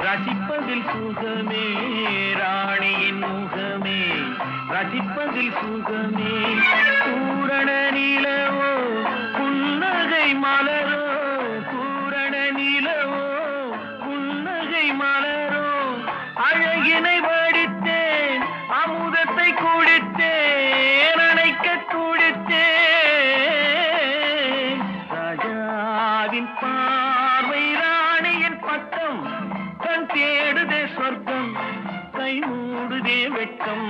ரசிப்பதில் சுகமே ராணியின் முகமே, ரசிப்பதில் சுகமே. பூரண நிலவோ புன்னகை மலரோ, பூரண நிலவோ புன்னகை மலரோ. அழகினை வடித்தேன், அமுதத்தை குடித்தேன், அணைக்க துடித்தேன். ராஜாவின் பார்வை ராணியின் பட்டம், கண் தேடுதே சொர்க்கம், கை மூடுதே வெட்கம்.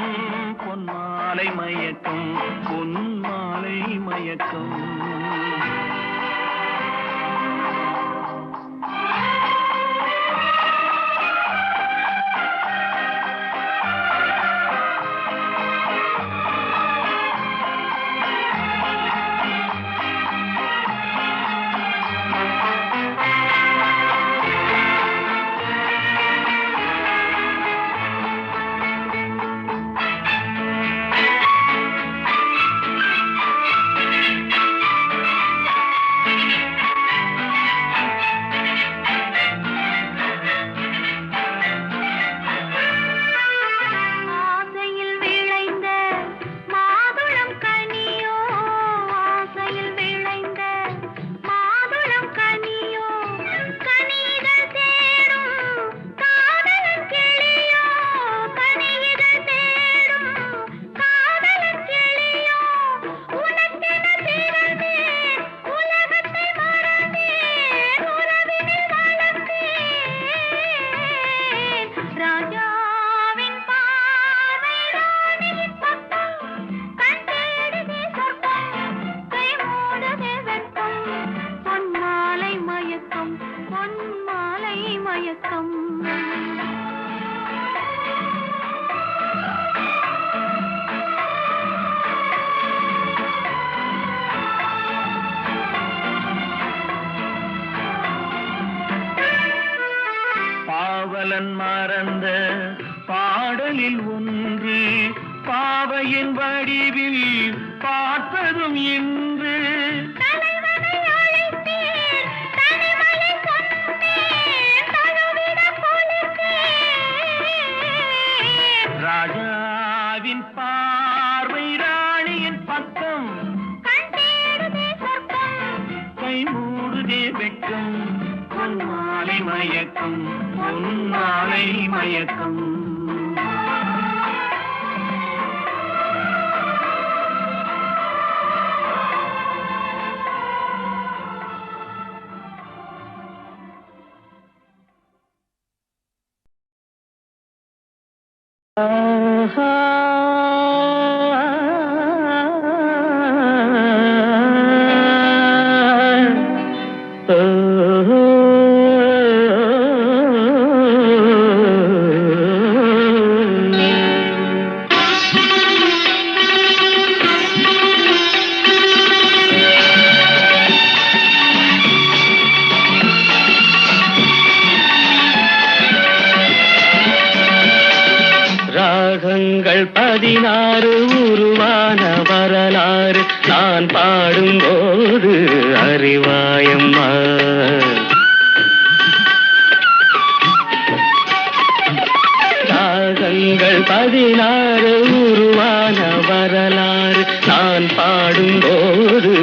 பொன்மாலை மயக்கம், பொன்மாலை மயக்கம். பாவலன் மறந்த பாடலில் ஒன்று, பாவையின் வடிவில் பார்ப்பதும் இன்று. ராஜாவின் பார்வை ராணியின் பக்கம், கை மூடுதே வெட்கம். பொன்மாலை மயக்கம், பொன்மாலை மயக்கம். ராகங்கள் 16 உருவான வரலாறு நான் பாடும்போது அறிவாயம்மா. ராகங்கள் 16 உருவான வரலாறு நான் பாடும்போது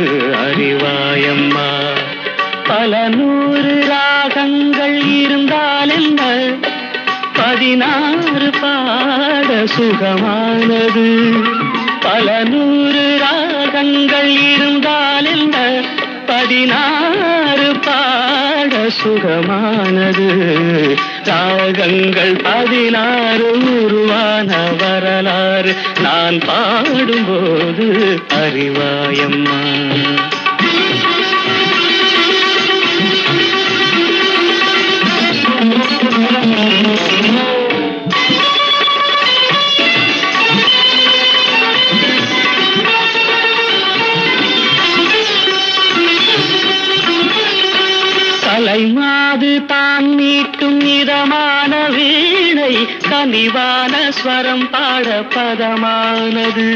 அறிவாயம்மா. பல நூறு ராகங்கள் இருந்தால் என்ன, 16 பாட சுகமானது. பல நூறு ராகங்கள் இருந்தால் என்ன, 16 பாட சுகமானது. ராகங்கள் 16 உருவான வரலாறு நான் பாடும்போது அறிவாயம்மா. கலைமாது தான் மீட்டும் இதமான வீணை கனிவான ஸ்வரம் பாட பதமானது.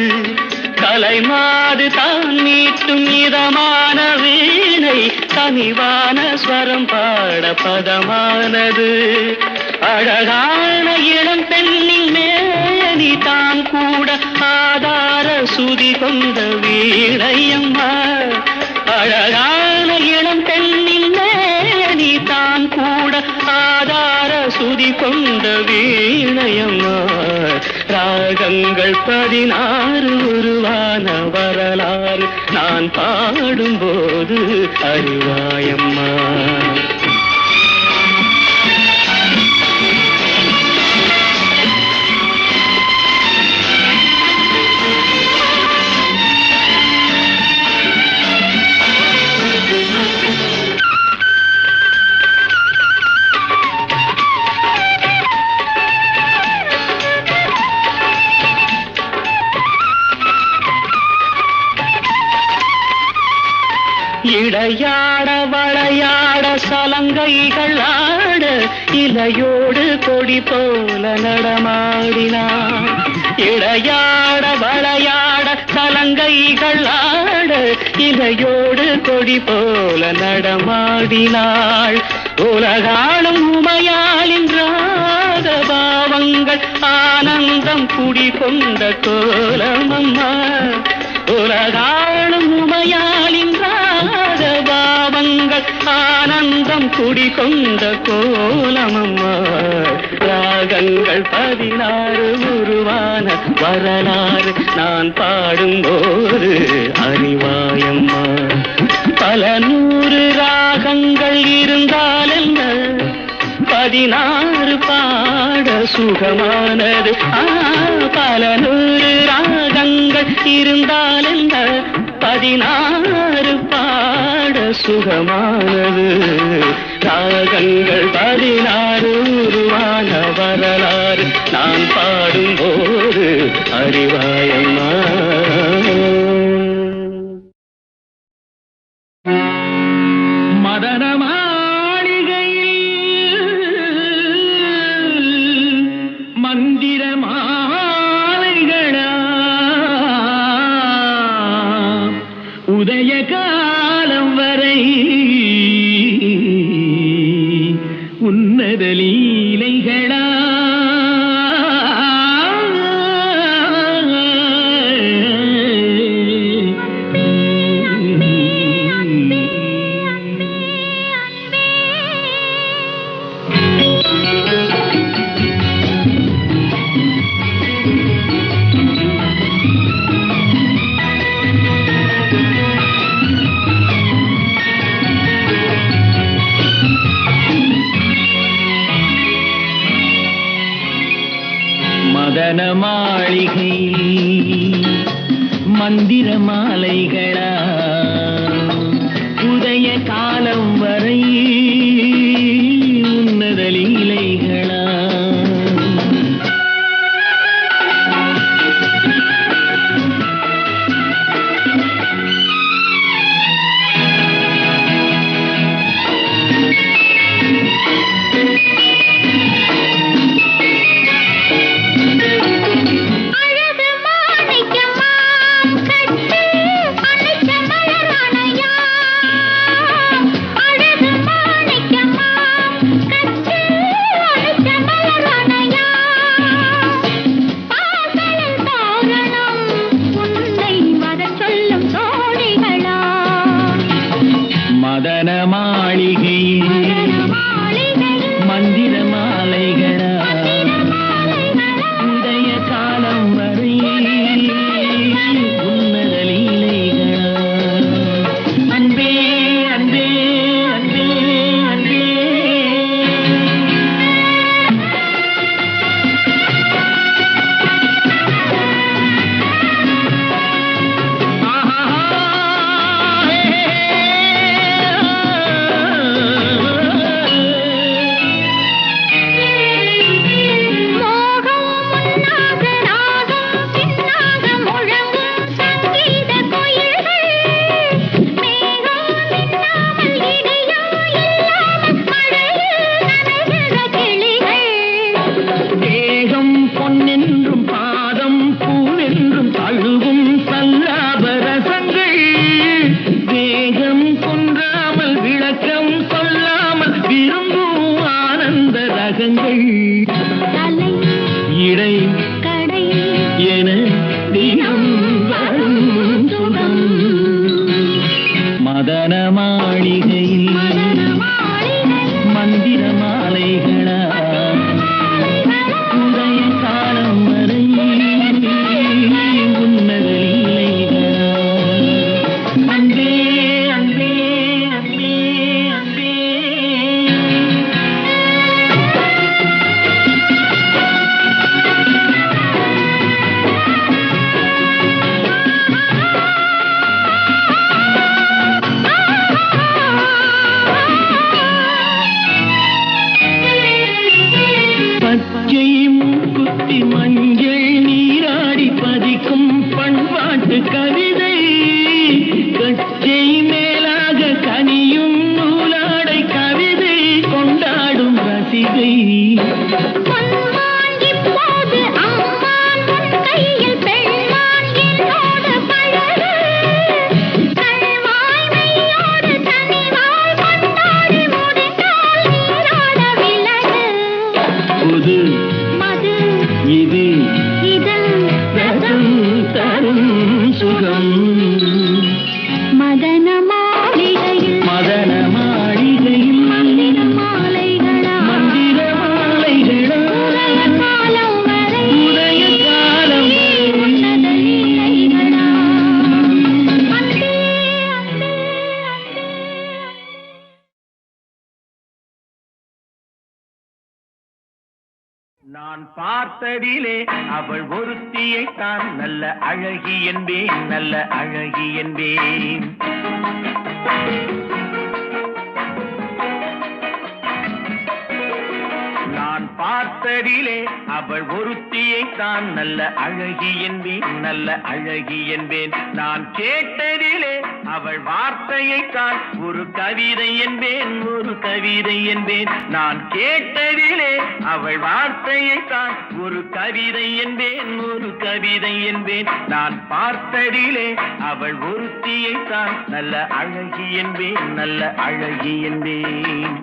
கலைமாது தான் மீட்டும் இதமான வீணை கனிவான ஸ்வரம் பாட பதமானது. அழகான இளம் பெண்ணின் மேனி தான் கூட ஆதார சுதி கொண்ட வீணையம்மா. அழகான இளம் பெண்ணின் மேனி தான் கூட ஆதார சுதி கொண்ட வீணையம்மா. ராகங்கள் 16 உருவான வரலாறு நான் பாடும்போது அறிவாயம்மா. இடையாட வளையாட சலங்கைகள் ஆட இலையோடு கொடி போல நடமாடினான். இடையாட வளையாட சலங்கைகள் ஆட இலையோடு கொடி போல நடமாடினாள். உலகாளும் உமையாளின் ராக பாவங்கள் ஆனந்தம் குடிகொண்ட கோலமம்மா. உலகாளும் உமையாளின் பாவங்கள் ஆனந்தம் குடிகொண்ட கோலமம்மா. ராகங்கள் 16 உருவான வரலாறு நான் பாடும்போது அறிவாயம்மா. பல நூறு ராகங்கள் இருந்தால் என்ன, 16 பாட சுகமானது. பல நூறு ராகங்கள் இருந்தால் என்ன, 16 பாட சுகமானது. ராகங்கள் 16 உருவான வரலாறு நான் பாடும்போது அறிவாயம்மா. மதன மாளிகையில் மந்திர மாலைகளா, உதய காலம் வரை உன்னத லீலைகளா. மதன மாளிகை மந்திர மாலைகளா, உதய காலம் வரை உன்னத லீலைகளா. அழ மாளிகையில் மந்திர மாலைகளா உடைய காலம் வரை உன்னத லீலைகளா அன்பே அன்பே அன்பே அன்பே பொன்னென்றும் பாதம் பூவென்றும் தழுவும் சல்லாபரசங்கள் வேகம் கொன்றாமல் விளக்கம் சொல்லாமல் விரும்பும் ஆனந்த ரகங்கள் இடை கடை என தினம் வரும் சுகம் மதன மாளிகையில் மந்திர மாலைகளா பச்சை மூக்குத்தி மஞ்சள் நீராடி பதிக்கும் பண்பாட்டு கவிதை கச்சை மேலாக கனியும் நூலாடை கவிதை கொண்டாடும் ரசிகை புது இது ரசம் தரும் சுகம் மதன மாளிகையில் மந்திர மாலைகளா காலம் வரை உதய காலம் உன்னத லீலைகளா அன்பே அன்பே அன்பே நான் பார்த்ததிலே அவள் ஒருத்தியை தான் நல்ல அழகி என்பேன், நல்ல அழகி என்பேன். நான் பார்த்ததிலே அவள் ஒருத்தியை தான் நல்ல அழகி என்பேன், நல்ல அழகி என்பேன். நான் கேட்டதிலே அவள் வார்த்தையை தான் ஒரு கவிதை என்பேன், ஒரு கவிதை என்பேன். நான் கேட்டதிலே அவள் வார்த்தையை தான் ஒரு கவிதை என்பேன், ஒரு கவிதை என்பேன். நான் பார்த்ததிலே அவள் ஒருத்தியை தான் நல்ல அழகி என்பேன், நல்ல அழகி என்பேன்.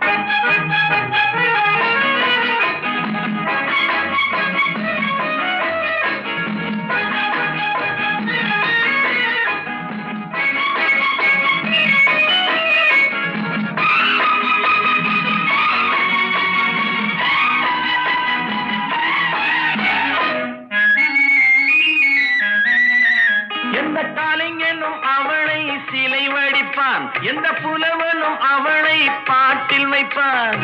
எந்த காலைஞனும் அவளை சிலை வடிப்பான், எந்த புலவனும் அவளை பாட்டில் வைப்பான்.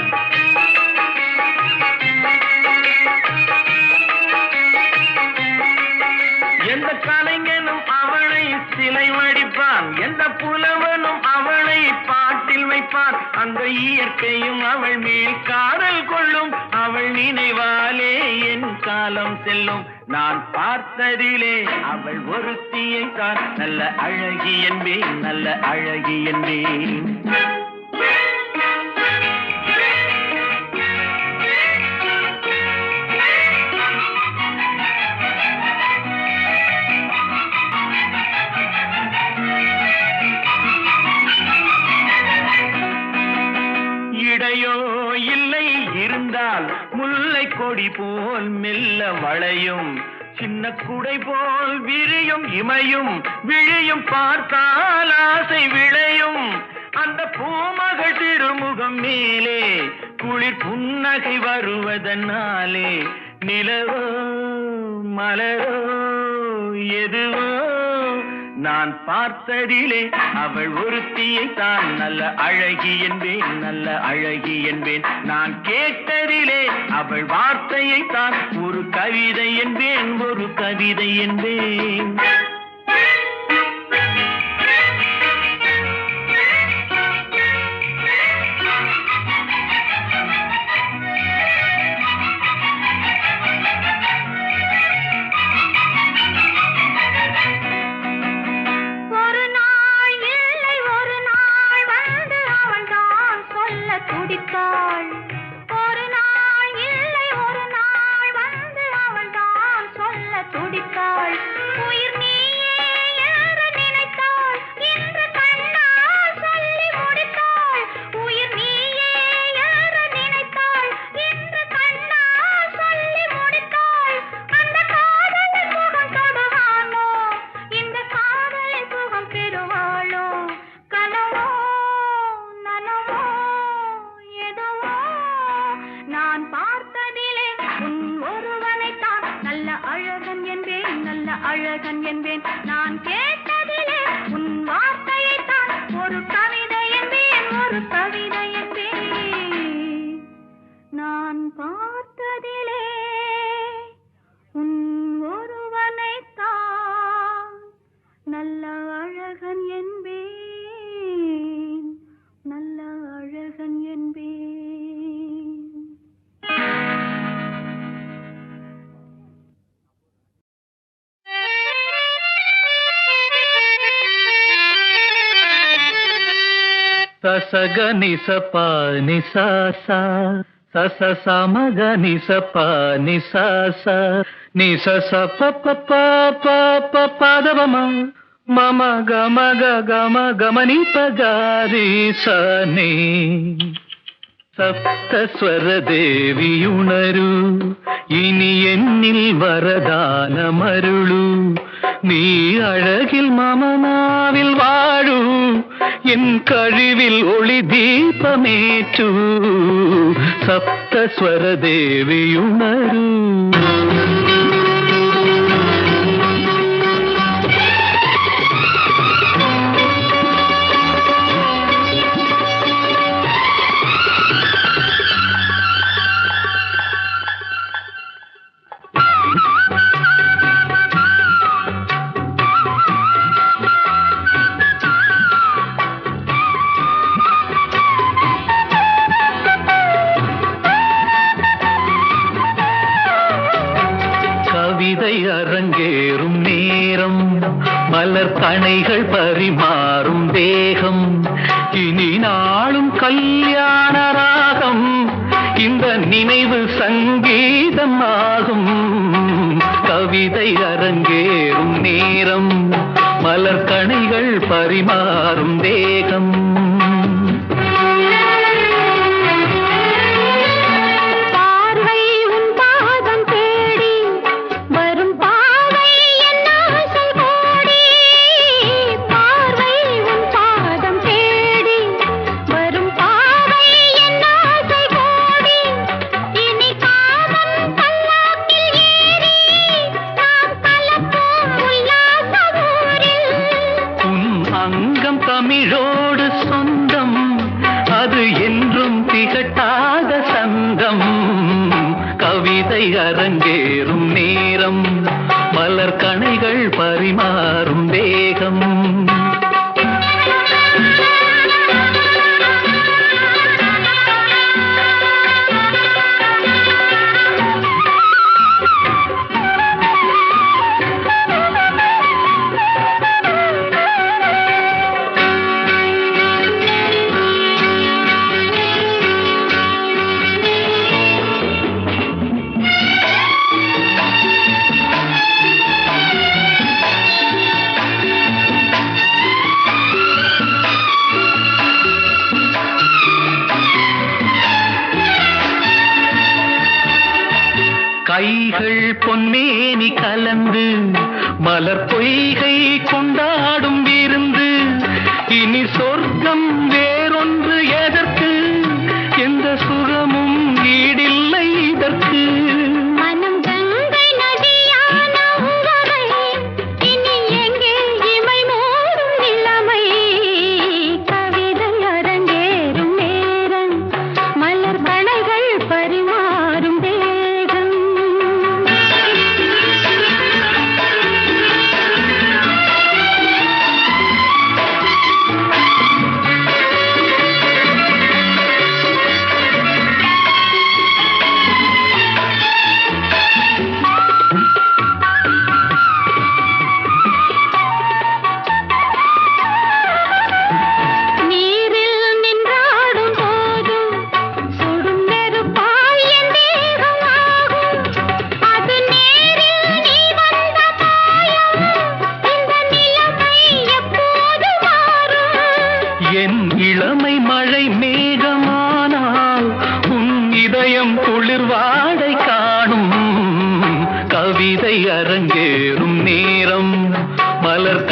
எந்த கலைஞனும் அவளை சிலை வடிப்பான், எந்த புலவனும் அவளை பாட்டில் வைப்பான். அந்த இயற்கையும் அவள் மேல் காதல் கொள்ளும், அவள் நினைவாலே என் காலம் செல்லும். நான் பார்த்ததிலே அவள் ஒருத்தியை தான் நல்ல அழகி என்பேன், நல்ல அழகி என்பேன். இடையோ இல்லை இருந்தால் முல்லை கொடி போல் மெல்ல வளையும், சின்ன குடை போல் விரியும் இமையும் விழியும் பார்த்தால் ஆசை விளையும். அந்த பூமகள் திருமுகம் மேலே குளிர் புன்னகை வருவதனாலே நிலவோ மலரோ எதுவோ நான் பார்த்ததிலே அவள் ஒருத்தியை தான் நல்ல அழகி என்பேன், நல்ல அழகி என்பேன். நான் கேட்டதிலே அவள் வார்த்தையை தான் ஒரு கவிதை என்பேன், ஒரு கவிதை என்பேன். அழகன் என்பேன், நான் கேட்டதிலே உன் வார்த்தையை தான் ஒரு கவிதை என்பேன், ஒரு கவிதை என்பேன். நான் பார்த்ததிலே உன் ஒருவனைத்தான் நல்ல அழகன் என்பேன், நல்ல அழகன் என்பேன். சசகனி சபானி சாசா சச சமகனி சபானி சாசா நி சச பப்ப பப்ப பதவம மம கம கம கமனி பகாரி சனி സപ്തസ്വര ദേവിയുണരൂ ഇനി എന്നിൽ വരദാനമരുളൂ നീ അഴകിൽ മമനാവിൽ വാഴൂ എൻ കഴിവിൽ ഒളി ദീപമേറ്റൂ സപ്തസ്വര ദേവിയുണരൂ அரங்கேறும் நேரம் மலர் கணைகள் பரிமாறும் தேகம் இனி நாளும் கல்யாண ராகம் இந்த நினைவு சங்கீதம் ஆகும் கவிதை அரங்கேறும் நேரம் மலர் கணைகள் பரிமாறும் தேகம் தமிழோடு சொந்தம் அது என்றும் திகட்டாத சந்தம் கவிதை அரங்கேறும் நேரம் மலர் கணைகள் பரிமாறும் தேகம் கைகள் பொன்னேனி கலந்து மலர் பொய்கை கொண்டாடும் விருந்து இனி சொர்க்கம்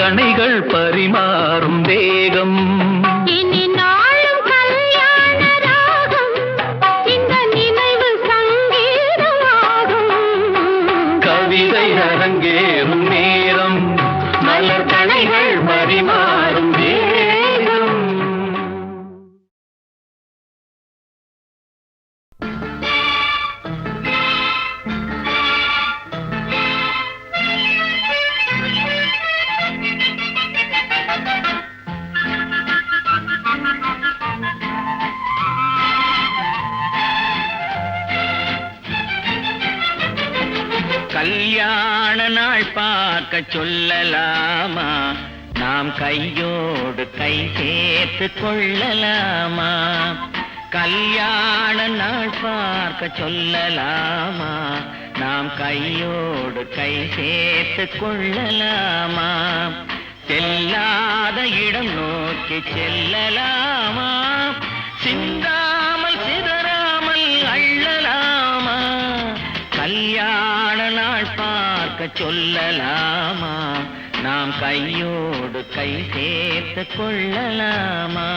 கணைகள் பரிமாறும் தேகம். இனி நாளும் கல்யாண ராகம், இந்த நினைவு சங்கீதமாகும். கவிதை அரங்கேறும் நேரம், மலர் கணைகள் பரிமாறும் தேகம். கல்யாண நாள் பார்க்க சொல்லலாமா, நாம் கையோடு கை சேர்த்து கொள்ளலாமா. கல்யாண நாள் பார்க்க சொல்லலாமா, நாம் கையோடு கை சேர்த்து கொள்ளலாமா. செல்லாத இடம் நோக்கி செல்லலாமா, சிந்தாமல் சிதறாமல் அள்ளலாமா. கல்யாண நாள் பார்க்க சொல்லலாமா, நாம் கையோடு கை சேர்த்து கொள்ளலாமா.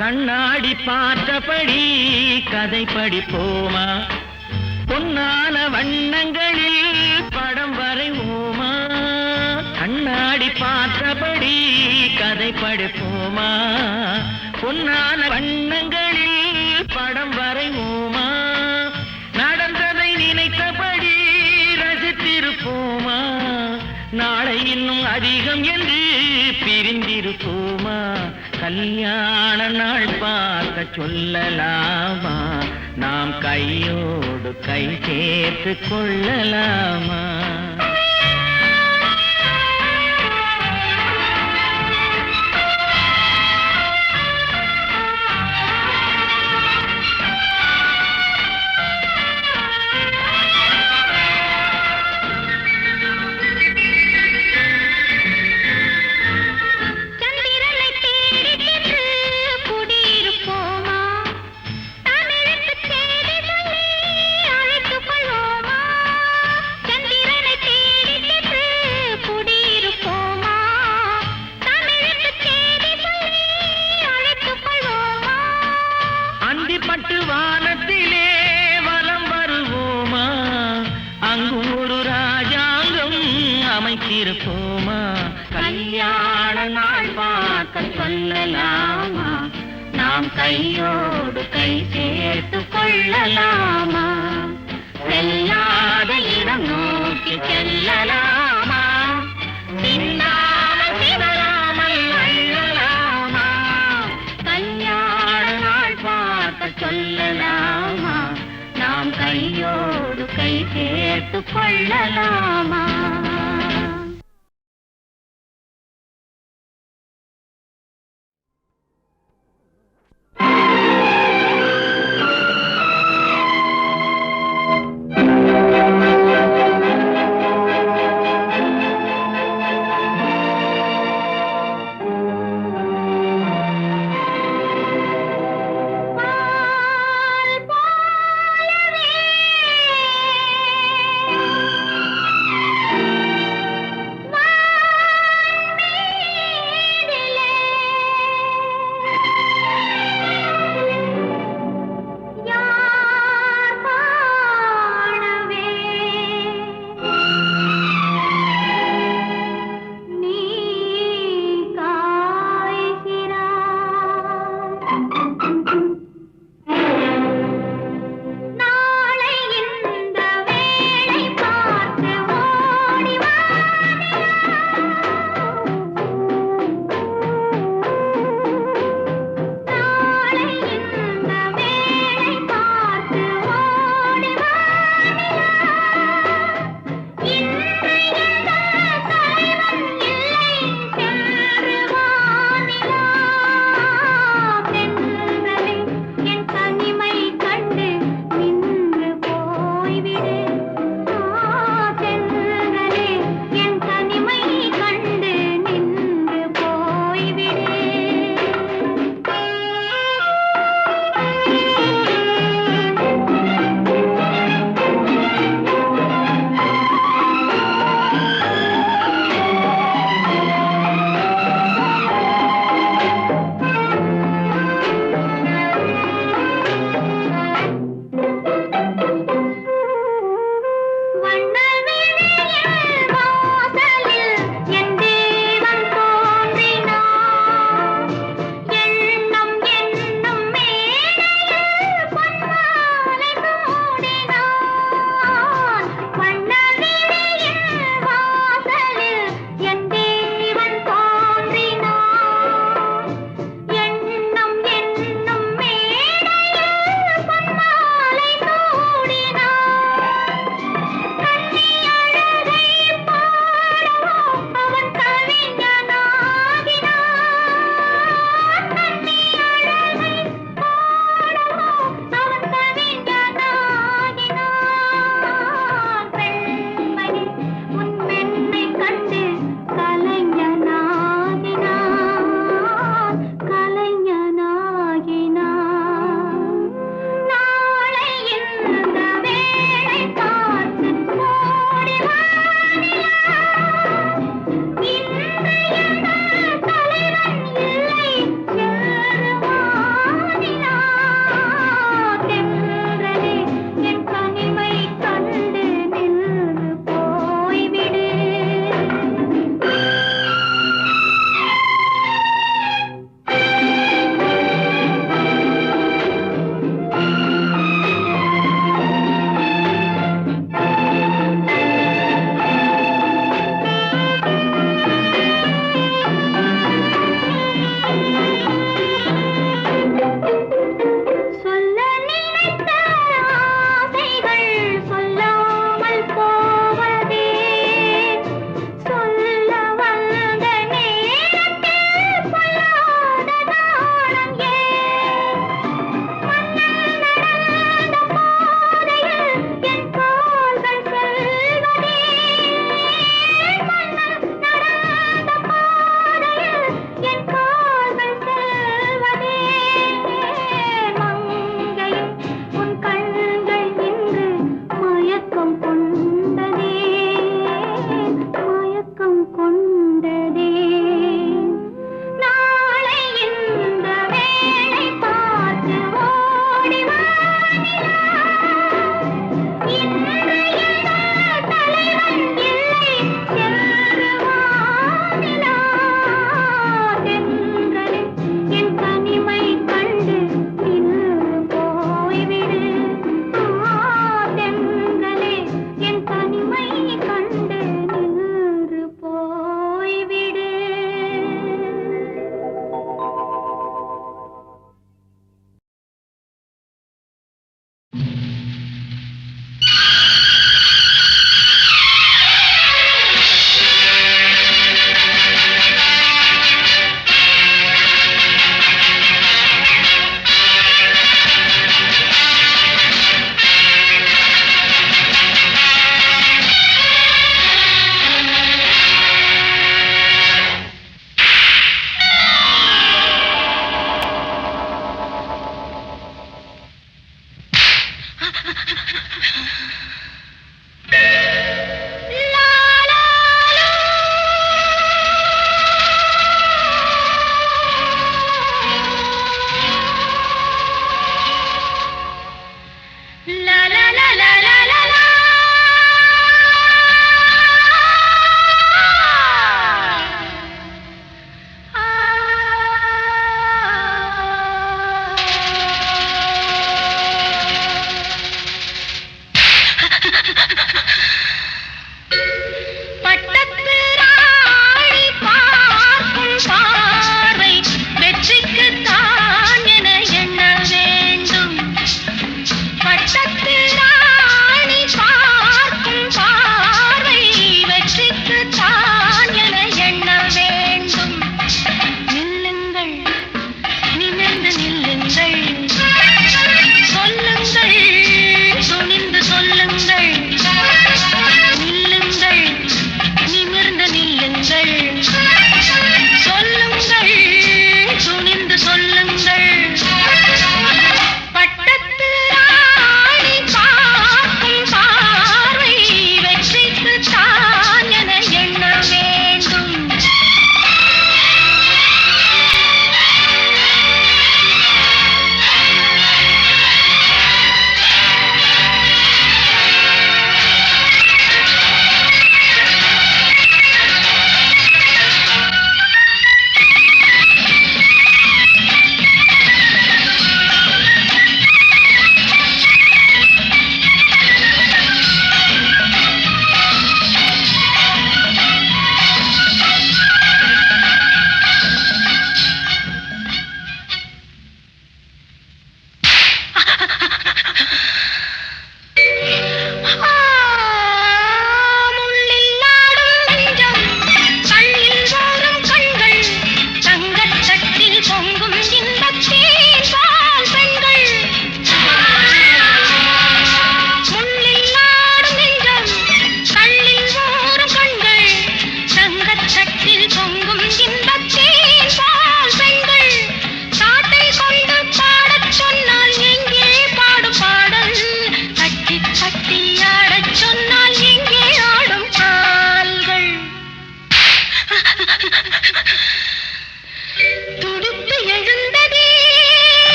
கண்ணாடி பார்த்தபடி கதை படிப்போமா, பொன்னான வண்ணங்களில் படம் வரைவோமா. கண்ணாடி பார்த்தபடி கதை படிப்போமா, பொன்னான வண்ணங்களில் படம் வரைவோமா. நடந்ததை நினைத்தபடி ரசித்திருப்போமா, நாளை இன்னும் அதிகம் என்று பிரிந்திருப்போமா. கல்யாண நாள் பார்க்க சொல்லலாமா, நாம் கையோடு கை சேர்த்து கொள்ளலாமா. இருப்போமா. கல்யாண நாள் பார்க்க சொல்லலாமா, நாம் கையோடு கை சேர்த்து கொள்ளலாமா. செல்லாத இடம் நோக்கி செல்லலாமா, சிந்தாமல் சிதறாமல் அள்ளலாமா. கல்யாண நாள் பார்க்க சொல்லலாமா, நாம் கையோடு கை சேர்த்து கொள்ளலாமா.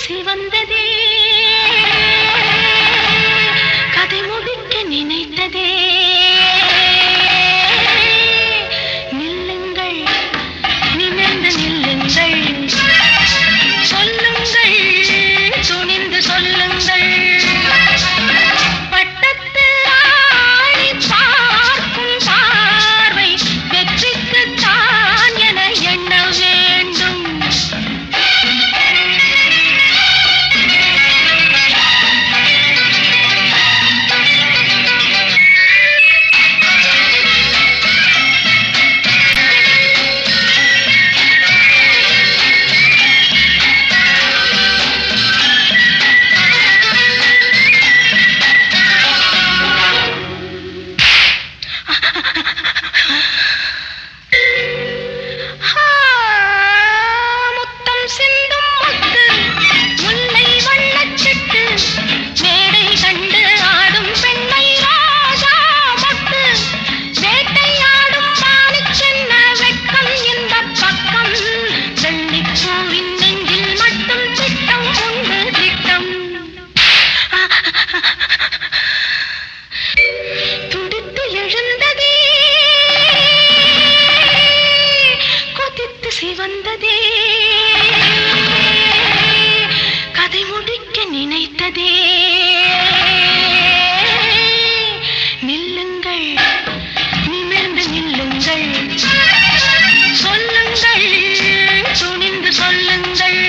சிவந்ததே கதை முடிக்க நினைத்ததே நில்லுங்கள் நிமிர்ந்து நில்லுங்கள் சொல்லுங்கள் துணிந்து சொல்லுங்கள் பட்டத்து ஆணி பார்க்கும் பார்வை வெற்றிக்குத்தான் என எண்ண வேண்டும் சிவந்ததே கதை முடிக்க நினைத்ததே நில்லுங்கள் நிமிர்ந்து நில்லுங்கள் சொல்லுங்கள் துணிந்து சொல்லுங்கள்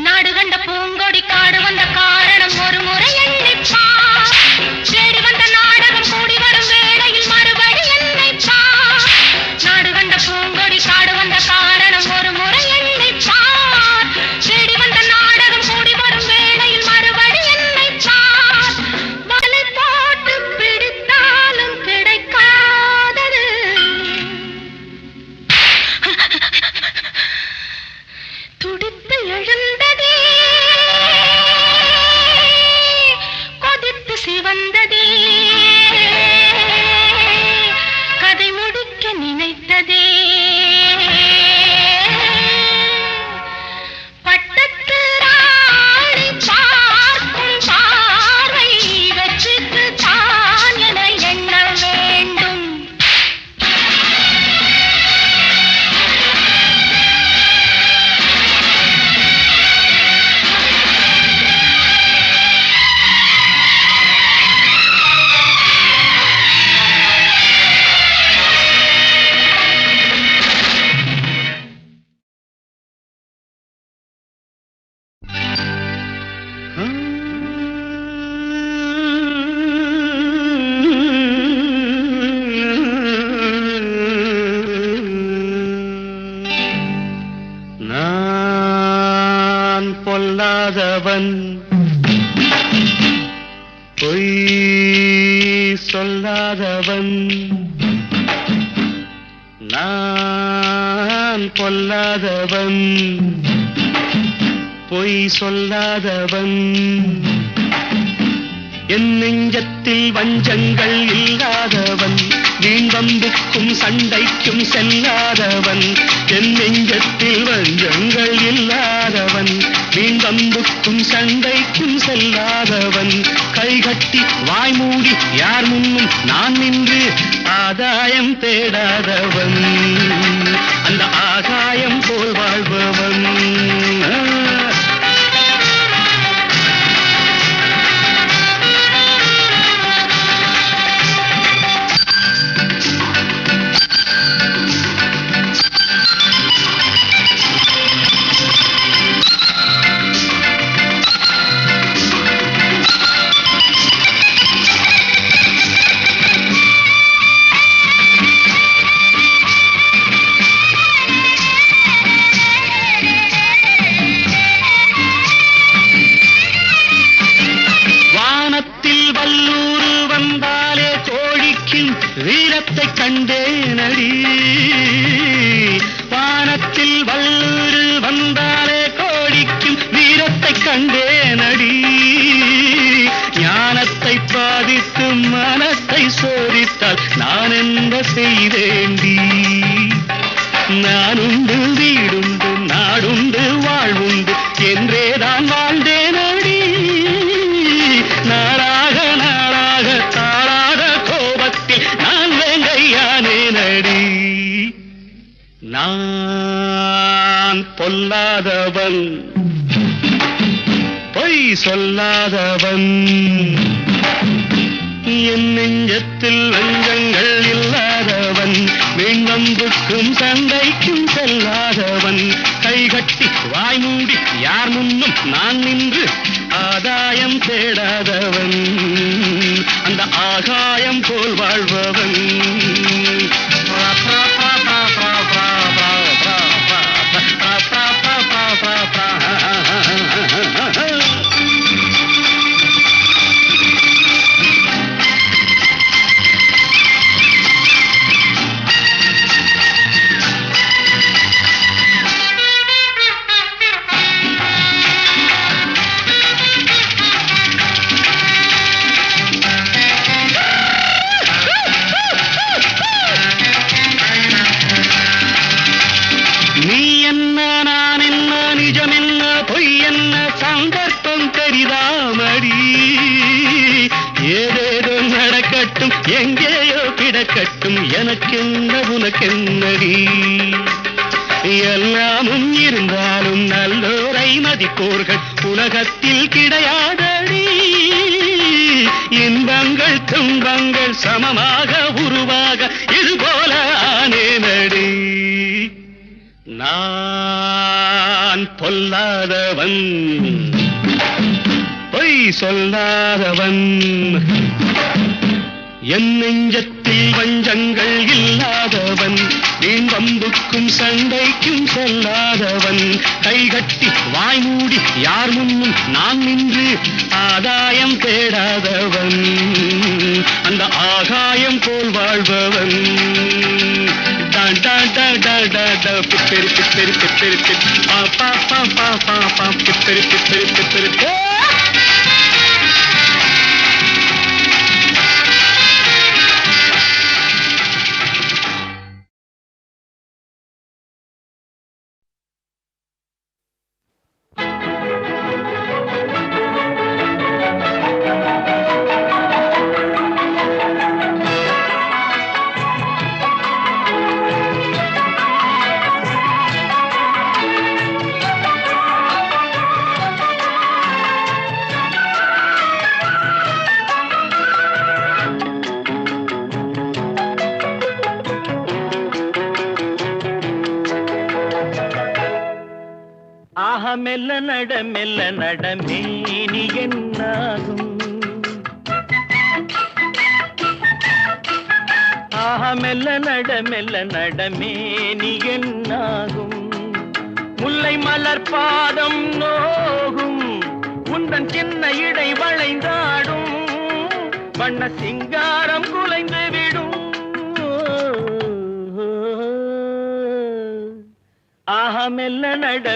நாடு கண்ட பூங்கொடி காடு வந்த காரணம் ஒரு முறை எண்ணிப்பார் தேடி வந்த நாடகம் கூடி வரும் வேளையில் மறுபடி எண்ணிப்பார் நாடு கண்ட பூங்கொடி காடு வந்த காரணம் ஒரு முறை எண்ணிப்பார் தேடி வந்த நாடகம் கூடி வரும் வேளையில் மறுபடி எண்ணிப்பார் வலை போட்டு பிடித்தாலும் கிடைக்காதது துடித்து எழுந்ததே கொதித்து சிவந்ததே கதை முடிக்க நினைத்ததே பட்டத்து ராணி பார்க்கும் பார்வை வெற்றிக்கு தான் என எண்ண வேண்டும் நான் பொல்லாதவன் பொய் சொல்லாதவன் நான் பொல்லாதவன் பொய் சொல்லாதவன் என் நெஞ்சத்தில் வஞ்சங்கள் இல்லாதவன் வீண்வம்புக்கும் சண்டைக்கும் செல்லாதவன் என் நெஞ்சத்தில் வஞ்சங்கள் இல்லாதவன் வீண்வம்புக்கும் சண்டைக்கும் செல்லாதவன் கைகட்டி வாய்மூடி யார் முன்னும் நான் நின்று ஆதாயம் தேடாதவன் அந்த ஆகாயம் போல் வாழ்பவன் வீரத்தை கண்டேனடி வானத்தில் வல்லூரு வந்தாலே கோடிக்கும் வீரத்தை கண்டேனடி ஞானத்தை பாதித்து மனத்தை சோதித்தால் நான் என்ன செய்தேண்டி நானுண்டு வீடுண்டு நாடுண்டு வாழ்வுண்டு என்றேதான் வாழ்ந்தேனடி நாளாக நாளாக தாளாத கோபத்தில் நான் வேங்கையானேனடி நான் பொல்லாதவன் பொய் சொல்லாதவன் என் நெஞ்சத்தில் வஞ்சங்கள் இல்லாதவன் வீண்வம்புக்கும் சண்டைக்கும் செல்லாதவன் கைகட்டி வாய் மூடி யார் முன்னும் நான் நின்று ஆதாயம் தேடாதவன் அந்த ஆகாயம் போல் வாழ்பவன் ஏதேதோ நடக்கட்டும் எங்கேயோ கிடக்கட்டும் எனக்கென்ன உனக்கென்னடி எல்லாமும் இருந்தாலும் நல்லோரை மதிப்போர்கள் உலகத்தில் கிடையாதடி இன்பங்கள் துன்பங்கள் சமமாக உருவாக இதுபோல ஆனேனடி நான் பொல்லாதவன் பொய் சொல்லாதவன் என் நெஞ்சத்தில் வஞ்சங்கள் இல்லாதவன் வீண்வம்புக்கும் சண்டைக்கும் செல்லாதவன் கைகட்டி வாய் மூடி யார் முன்னும் நான் நின்று ஆதாயம் தேடாதவன் அந்த ஆகாயம் போல் வாழ்பவன் பிப்பெரு பிப்பெரு பிப்பெரு பா பா பா பா பா பா பிப்பெரு பிப்பெரு பிப்பெரு மெல்ல நடமேனி என்னாகும் மெல்ல நடமேனி என்னாகும் முல்லை மலர் பாதம் நோகும் உந்தன் சின்ன இடை வளைந்தாடும் வண்ண சிங்காரம் குலைந்து விடும்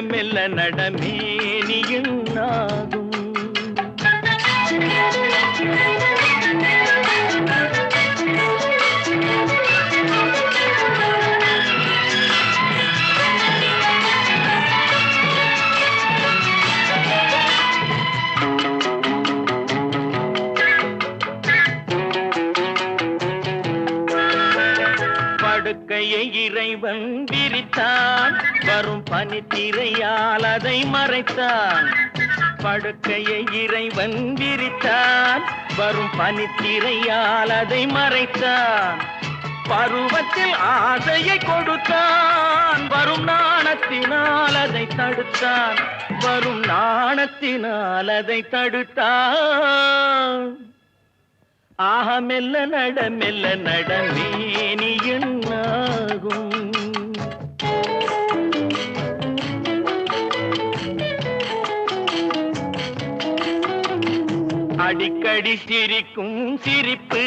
மெல்ல நடமேனி என்னாகும் படுக்கையை இறைவன் விரித்தான் வரும் பனித்திரையால் அதை மறைத்தான் படுக்கையை இறைவன் விரித்தான் வரும் பனித்திரையால் அதை மறைத்தான் பருவத்தில் ஆசையை கொடுத்தான் வரும் நாணத்தினால் அதை தடுத்தான் வரும் நாணத்தினால் அதை தடுத்தான் மெல்ல நடமேனி என்னாகும் அடிக்கடி சிரிக்கும் சிரிப்பு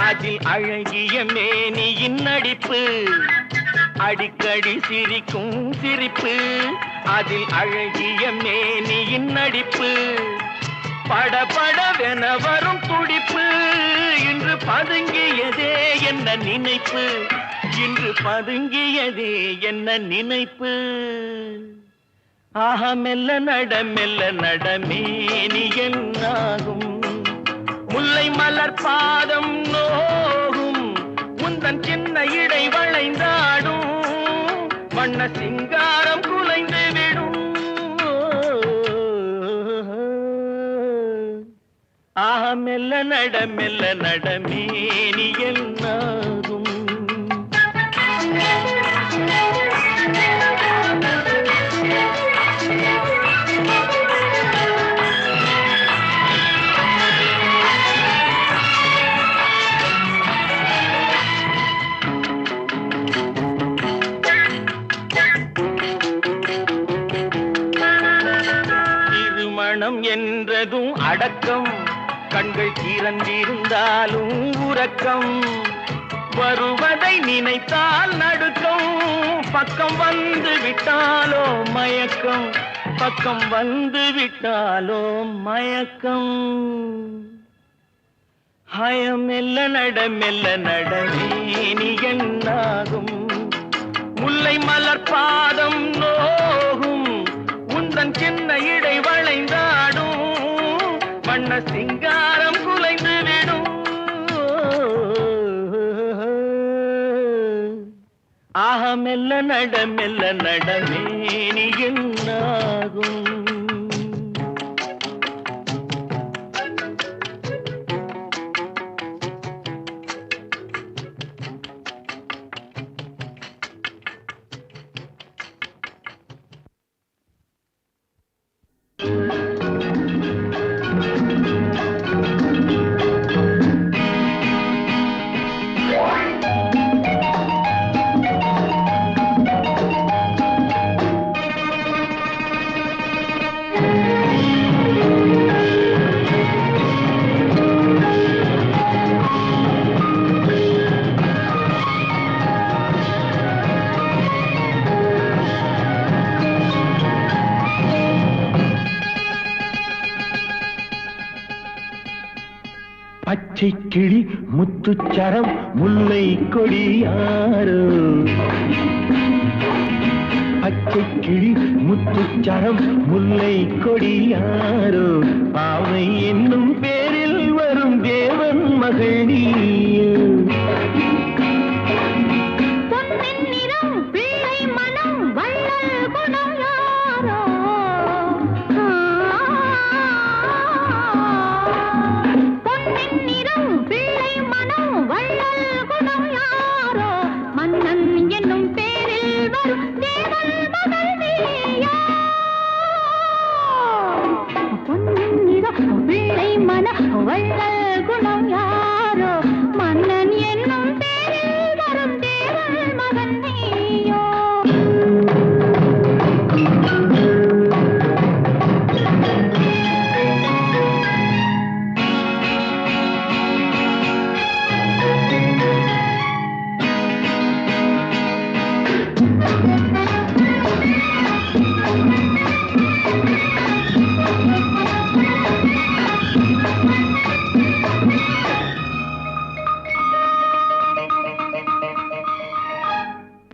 அதில் அழகிய மேனியின் நடிப்பு. அடிக்கடி சிரிக்கும் சிரிப்பு அதில் அழகிய மேனியின் நடிப்பு. படபடவென வரும் துடிப்பு இன்று பதுங்கியதே என்ன நினைப்பு. இன்று பதுங்கியதே என்ன நினைப்பு. ஆஹா மெல்ல நடமேனி என்னாகும். முல்லை மலர் பாதம் நோகும். முந்தன் சின்ன இடை வளைந்தாடும். வண்ண சிங்காரம் குலைந்து விடும். ஆஹா மெல்ல நடமேனி என்னாகும். திருமணம் என்றதும் அடக்கம். கண்கள் திறந்திருந்தாலும் உறக்கம். வருவதை நினைத்தால் நடுக்கம். பக்கம் வந்து விட்டாலோ மயக்கம். பக்கம் வந்து விட்டாலோ மயக்கம். ஹயம் மெல்ல நடமேனி என்னாகும். முல்லை மலர் பாதம் நோகும். உந்தன் சின்ன இடை வளைந்தாடும். வண்ண சிங்காரம் குலைந்து விடும். ஆஹா மெல்ல நடமேனி என்னாகும். பச்சை கிளி முத்துச்சரம் முல்லை கொடியாரோ. பச்சை கிளி முத்துச்சரம் முல்லை கொடியாரோ. பாவை என்னும் பேரில் வரும் தேவன் மகள் நீயோ.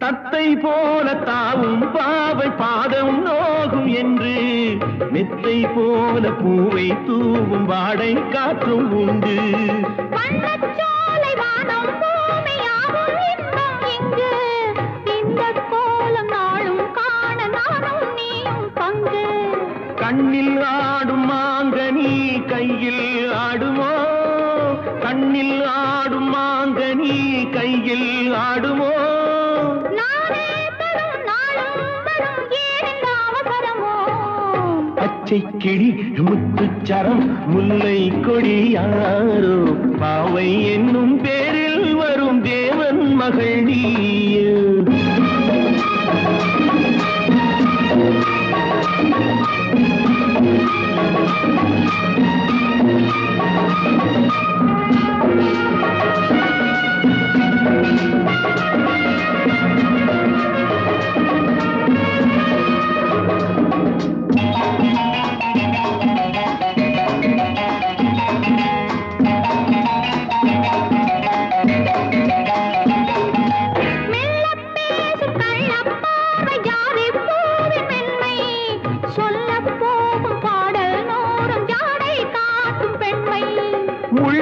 தத்தை போல தாவும் பாவை பாதம் நோகும் என்று. மெத்தை போல பூவை தூவும் வாடை காற்றும் உண்டு. கண்ணில் ஆடும் மாங்கனி கையில் ஆடுமோ. கண்ணில் ஆடும் மாங்கனி கையில் ஆடுமோ. பச்சை கிளி முத்துச்சரம் முல்லை கொடியாரோ. பாவை என்னும் பேரில் வரும் தேவன் மகள் நீயோ.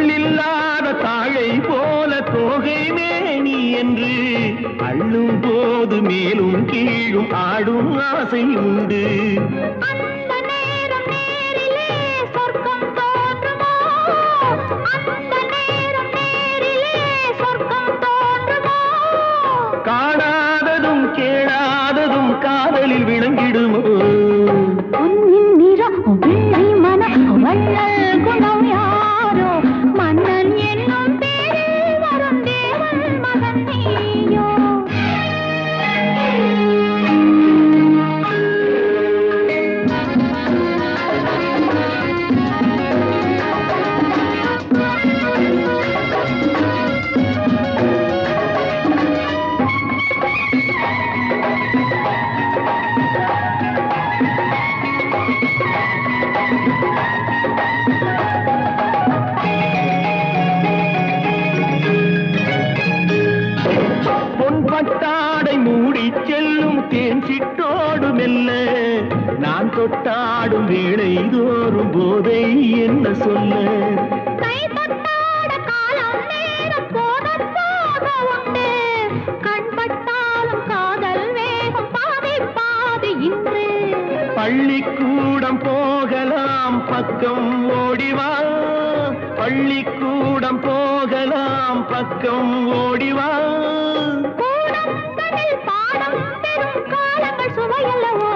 முள்ளில்லாத தாழை போல தோகை மேனி என்று அள்ளும் போது மேலும் கீழும் ஆடும் ஆசை உண்டு. அந்த நேரம் நேரிலே சொர்க்கம் தோன்றுமோ, அந்த நேரம் நேரிலே சொர்க்கம் தோன்றுமோ, காணாததும் கேளாததும் காதலில் விளங்கிடுமோ. பொன்னின் நிறம் வெள்ளை மனம் வள்ளல் குணம் யாரோ, மன்னன் என்னும் பேரில் வரும் தேவன் மகன் நீயோ. பொன்பட்டாடை மூடி செல்லும் தேன் சிட்டோடு மெல்ல நான் தொட்டாடும் வேளை தோறும் போதை என்ன சொல்ல. கை தொட்டாட காலம் நேரம் போக போக உண்டு, கண் பட்டாலும் காதல் வேகம் பாதி பாதி இன்று. பள்ளிக்கூடம் போகலாம் பக்கம் ஓடிவா, பள்ளிக்கூடம் போகலாம் பக்கம் ஓடிவா. கூடங்களில் பாடம் பெறும் காலங்கள் சுவையல்லவோ,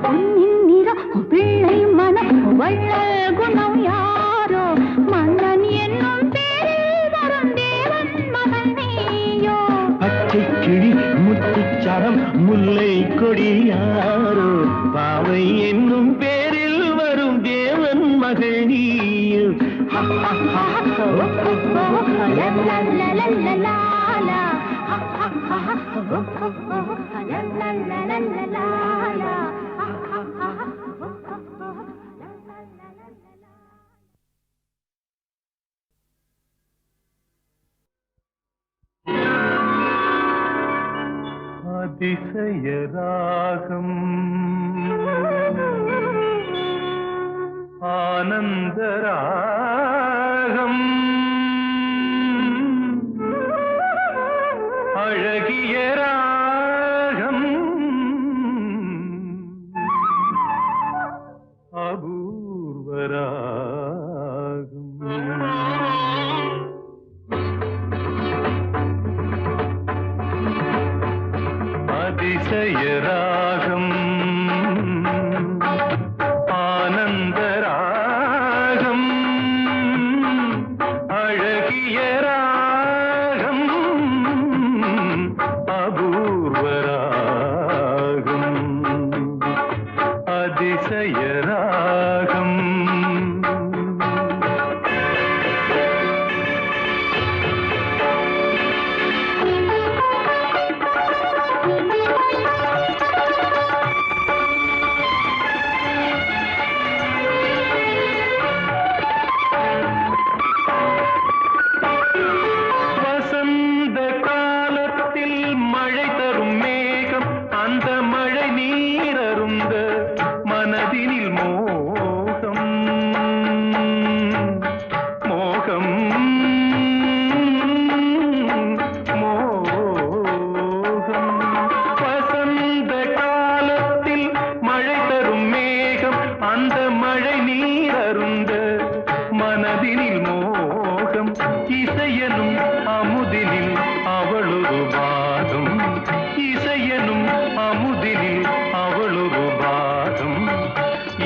பொன்னின் நிறம் பிள்ளை மனம் வள்ளல் குணம் யாரோ, மன்னன் என்னும் பேரில் வரும் தேவன் மகன் நீயோ. பச்சை கிளி முத்துச்சரம் முல்லை கொடியாரோ, பாவை என்னும் பேரில் வரும் தேவன் மகள் நீயோ. அதிசய ராகம் ஆனந்த ராகம் அழகிய ராகம் அபூர்வ ராகம். அதிசய ராகம் ஆனந்த ராகம் அழகிய ராகம் அபூர்வ ராகம் அதிசய ராகம். வசந்த காலத்தில் மழை தரும் மேகம், அந்த மழை நீரருந்த மனதினில் மோகம் மோகம் மோகம். வசந்த காலத்தில் மழை தரும் மேகம், அந்த மழை நீரருந்த மனதினில் மோகம். இசையனும் அமுதினில் அவளொரு பாகம், இசையனும் அமுதினில் அவளொரு பாகம்.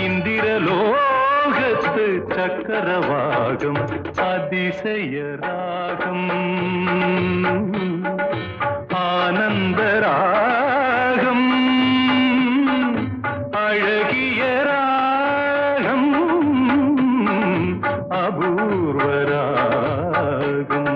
இந்திரலோகத்து சக்கரவாகம் அதிசய ராகம் ஆனந்த ராகம் அழகிய ராகம் அபூர்வ ராகம்.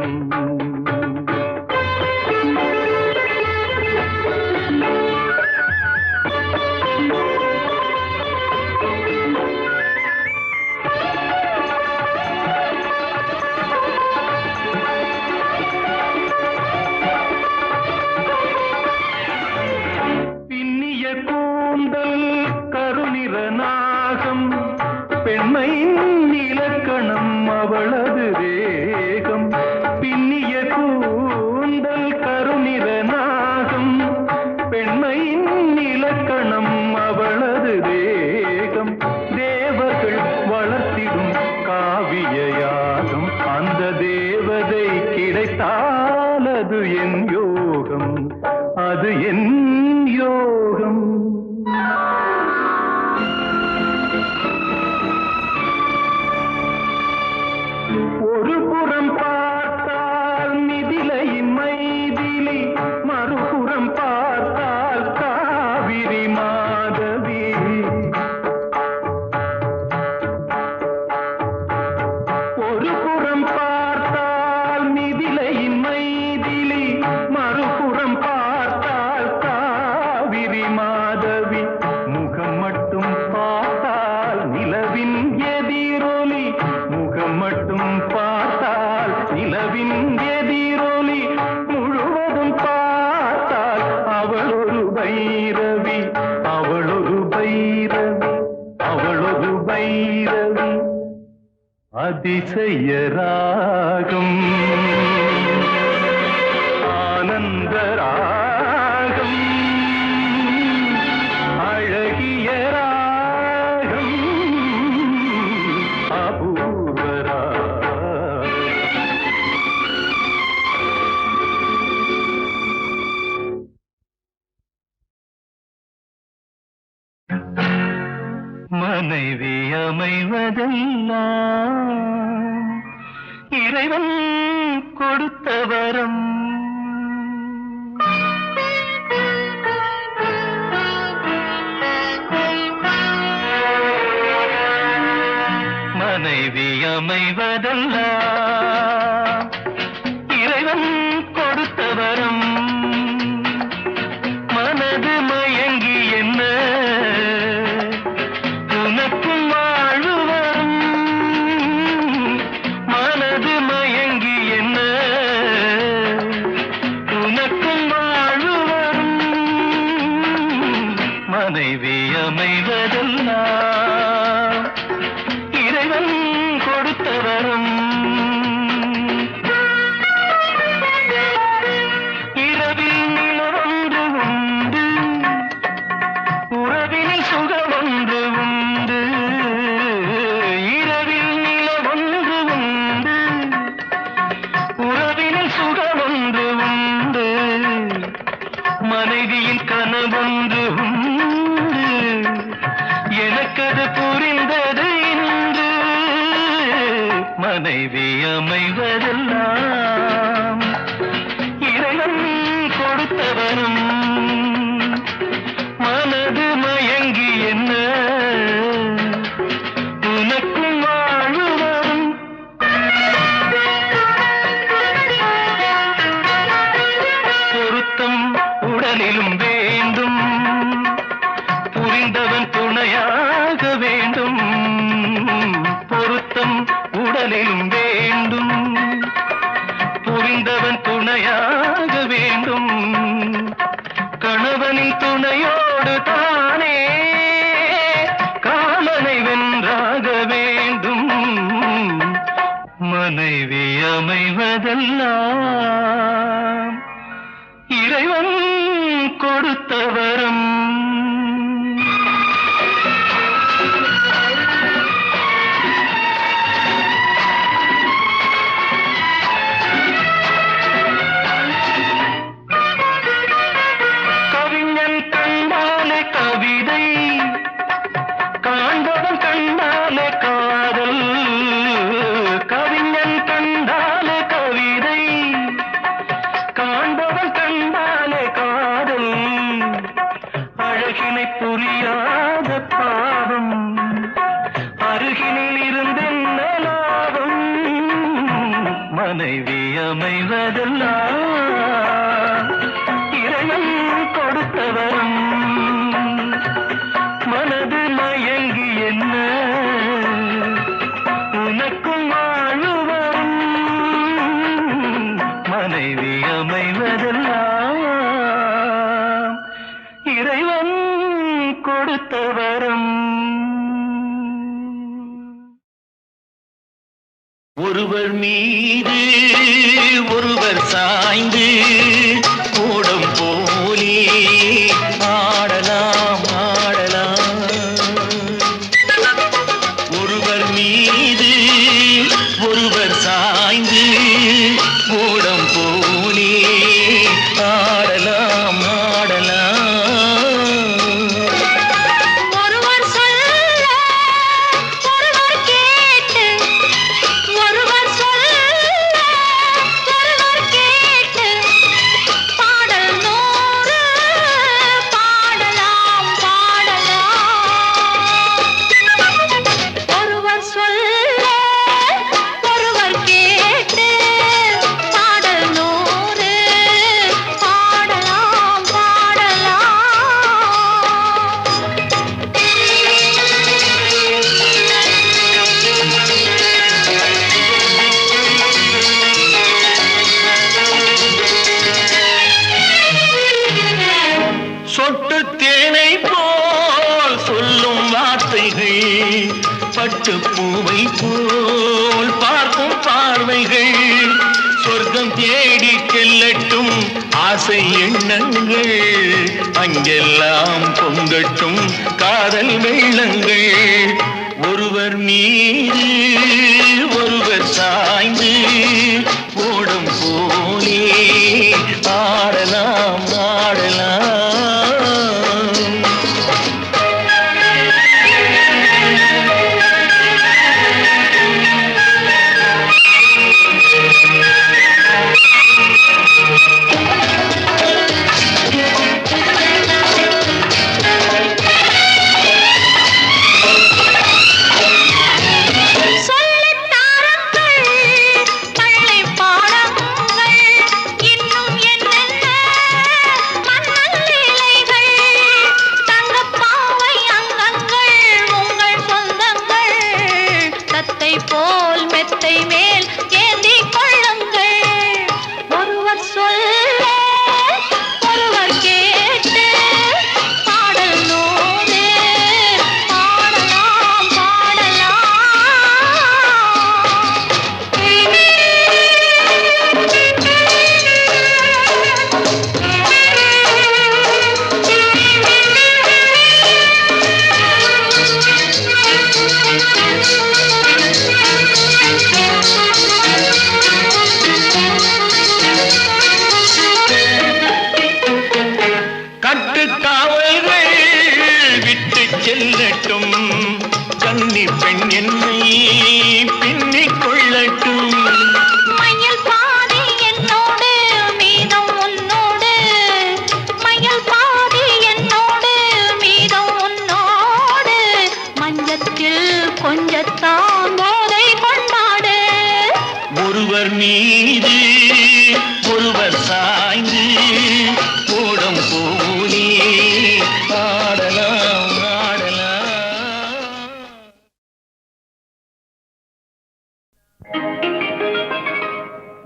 தேவதை கிடைத்தால் அது என் யோகம், அது என் யோகம். ஒரு புறம் பார்த்தால் மிதிலையின் மைதிலி, மறுபுறம் பார்த்தால் காவிரி மாதவி. ஒரு புறம் பார்த்தால் மிதிலையின் மைதிலி, மறுபுறம் பார்த்தால் காவிரி மாதவி. முகம் மட்டும் பார்த்தால் நிலவின் எதிரொலி, முகம் மட்டும் பார்த்தால் நிலவின் எதிரொலி, முழுவதும் பார்த்தால் அவள் ஒரு பைரவி, அவள் ஒரு பைரவி, அவள் ஒரு பைரவி. அதிசய ராகம், ஆனந்த ராகம், அழகிய ராகம், அபூர்வ ராகம். மனைவி அமைவதெல்லாம் இறைவன் கொடுத்த வரம். மனைவி அமைவதெல்லாம் இறைவன் கொடுத்த வரம். மனது மயங்கி என்ன உனக்கும் வாழ்வு வரும். மனது மயங்கி என்ன உனக்கும் வாழ்வு வரும். மனைவி அமைவதெல்லாம் இறைவன் கொடுத்த வரம். இரவில் நிலவொன்று உண்டு, உறவினில் சுகமொன்று உண்டு. இரவில் நிலவொன்று உண்டு, உறவினில் சுகமொன்று உண்டு. மனைவியின் கனவொன்று உண்டு, எனக்கது புரிந்தது இன்று. மனைவி அமைவதெல்லாம் இறைவன் கொடுத்த வரம். மனது மயங்கி என்ன உனக்கும் வாழ்வு வரும். பொருத்தம் உடலிலும் வேண்டும், புரிந்தவன் துணையாக வேண்டும். பொருத்தம் உடலிலும் வேண்டும், புரிந்தவன் துணையாக வேண்டும். கணவனின் துணையோடு தானே காமனை வென்றாக வேண்டும். மனைவி அமைவதெல்லாம் இறைவன் கொடுத்த வரம். கவிஞன் கண்டாலே கவிதை, காண்பவன் கண்டாலே காதல். கவிஞன் கண்டாலே கவிதை, காண்பவன் கண்டாலே காதல். அழகினை புரியாத பாவம், அருகினில் இருந்தென்ன லாபம். மனைவி அமைவதெல்லாம் இறைவன் கொடுத்த வரம். மனது மயங்கி என்ன உனக்கும் வாழ்வு வரும். மனைவி அமைவதெல்லாம் இறைவன் கொடுத்த வரம். ஒருவர் மீது ஒருவர் சாய்ந்து ஓடம் போலே ஆடலாம் ஆடலாம். ஒருவர் மீது ஒருவர் சாய்ந்து பட்டு பூவை போல் பார்க்கும் பார்வைகள் சொர்க்கம் தேடி செல்லட்டும் ஆசை எண்ணங்கள் அங்கெல்லாம் பொங்கட்டும் காதல் வெள்ளங்கள் ஒருவர் மீது ஒருவர் சாய்ந்து ஓடும் போலே ஆடலாம் ஆடலாம்.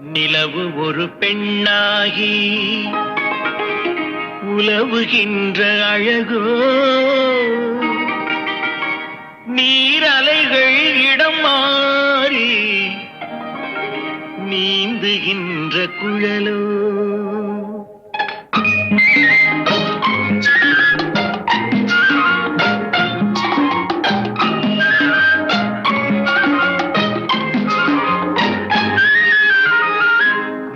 நிலவு ஒரு பெண்ணாகி உலவுகின்ற அழகோ நீரலைகள் இடம் மாறி நீந்துகின்ற குழலோ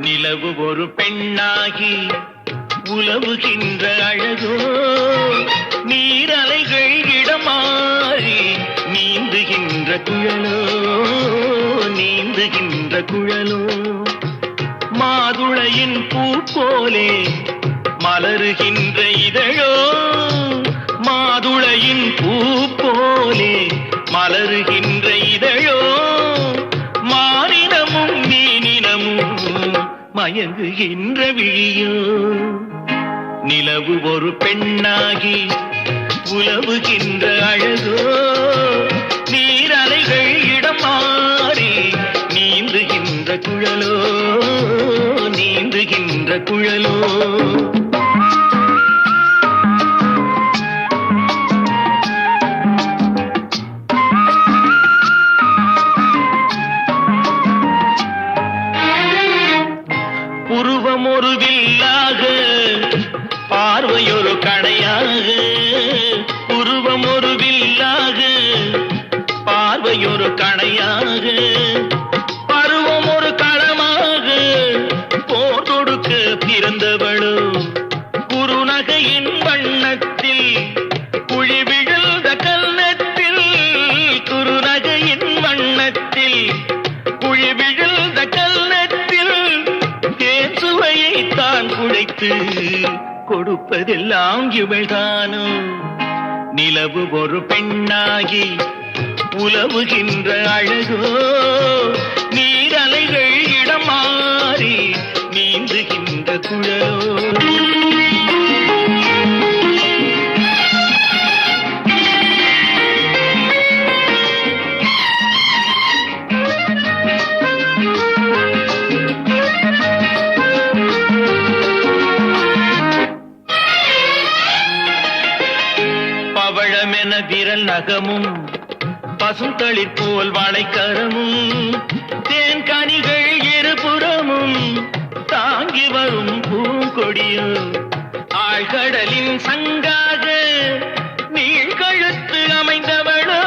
நிலவு ஒரு பெண்ணாகி உலவுகின்ற அழகோ நீரலைகள் இடமாறி நீந்துகின்ற குழலோ நீந்துகின்ற குழலோ மாதுளையின் பூ போலே மலருகின்ற இதழோ மாதுளையின் பூ போலே மலருகின்ற இதழோ மானினமும் மீனினமும் மயங்குகின்ற விழியோ நிலவு ஒரு பெண்ணாகி உலவுகின்ற அழகோ நீரலைகள் இடம் மாறி நீந்துகின்ற குழலோ நீந்துகின்ற குழலோ புருவம் ஒரு வில்லாக பார்வையொரு கணையாக புருவம் ஒரு வில்லாக பார்வையொரு கணையாக பருவம் ஒரு களமாக போர் தொடுக்க பிறந்தவளோ குறுநகையின் வண்ணத்தில் குழி விழுந்த கல்நத்தில் குறுநகையின் வண்ணத்தில் குழி விழுந்த கல்நத்தில் தேன் சுவையை தான் குழைத்து கொடுப்பதெல்லாம் இவள்தானோ நிலவு ஒரு பெண்ணாகி உலவுகின்ற அழகோ நீரலைகள் இடம் மாறி நீந்துகின்ற குழலோ பவழமென விரல் நகமும் பசுந்தளிர் போல் வாழைக்கரமும் தேன்கனிகள் இருபுறமும் தாங்கி வரும் பூங்கொடியும் ஆழ்கடலின் சங்காக நீழ்கழுத்து அமைந்தவளோ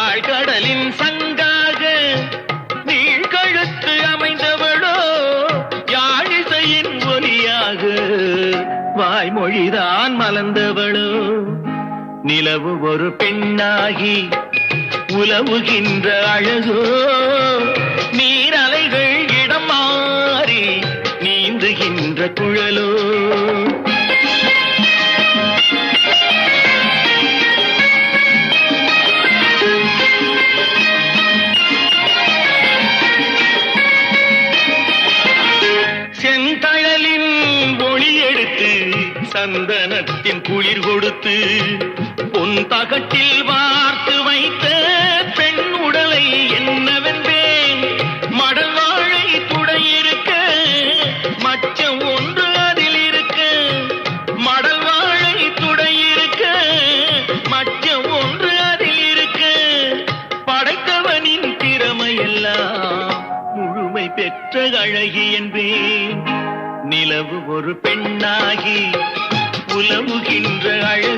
ஆழ்கடலின் சங்காக நீழ்கழுத்து அமைந்தவளோ யாழிசையின் ஒலியாக வாய்மொழிதான் மலர்ந்தவளோ நிலவு ஒரு பெண்ணாகி உலவுகின்ற அழகோ நீரலைகள் இடம் மாறி நீந்துகின்ற குழலோ செந்தழலின் ஒளி எடுத்து சந்தனத்தின் குளிர் கொடுத்து பொன் தகட்டில் வார்த்து வைத்த பெண் உடலை என்னவென்பேன் மடல் வாழை துடையிருக்க மச்சம் ஒன்று அதில் இருக்க மடல் வாழை துடையிருக்க மச்சம் ஒன்று அதில் இருக்க படைத்தவனின் திறமையெல்லாம் முழுமை பெற்ற அழகி என்பேன் நிலவு ஒரு பெண்ணாகி உலவுகின்ற அழகு